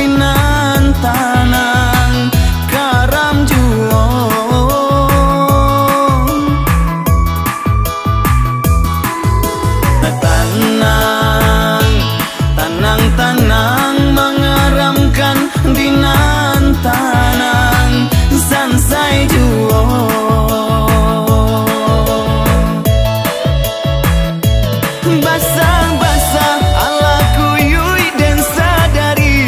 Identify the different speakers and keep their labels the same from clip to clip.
Speaker 1: dinan tanang karam juo. Tanang mengaramkan dinan tanang sansai juo. Basah-basah ala kuyui dan sadari,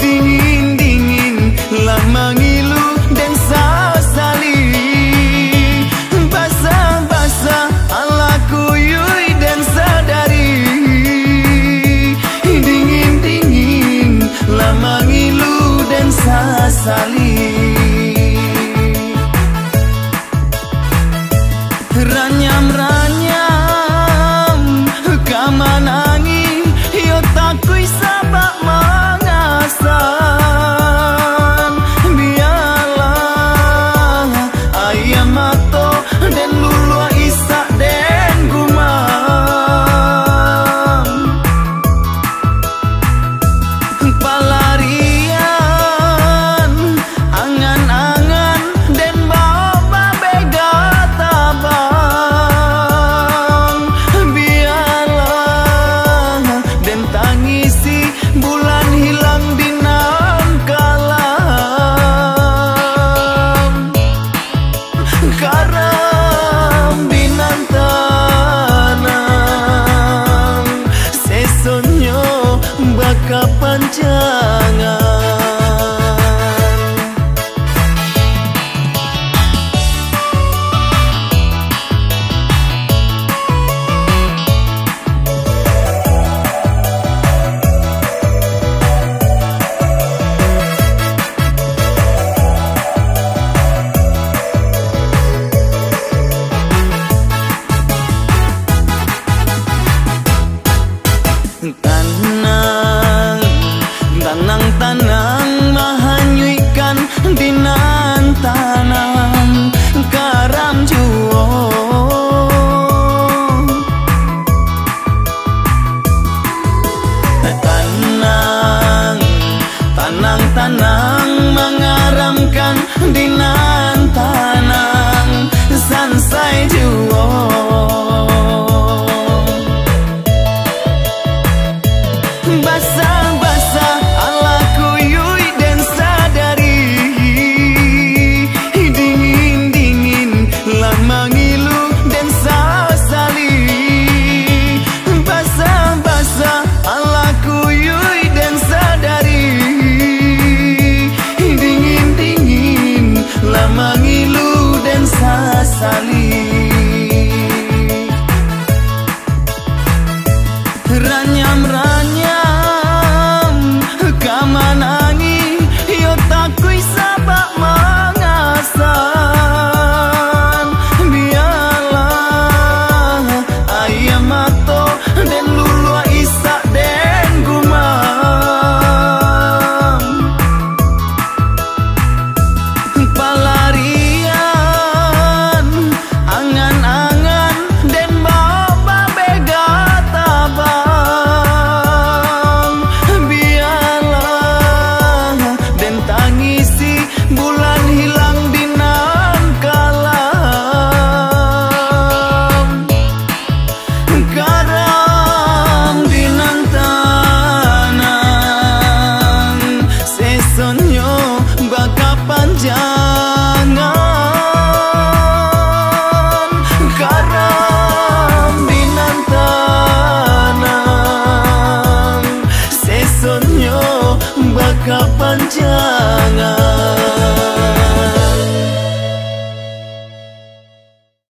Speaker 1: dingin-dingin lah mengilu dan sasali. Basah-basah ala kuyui dan sadari, dingin-dingin lah mengilu dan sasali. Ranyam-ranyam kamanangi yo takui sabak mangasan. Biarlah ayam mato dan lulua isak dan gumam. Palarian angan-angan dan bawa bega tabang. Biarlah dan tangisi bulan hilang dinan kalam. Karam dinan tanang sesonyo baka panjangan. Tanang mahanyuikan dinan tanang karam juo. Tanang mengaramkan dinan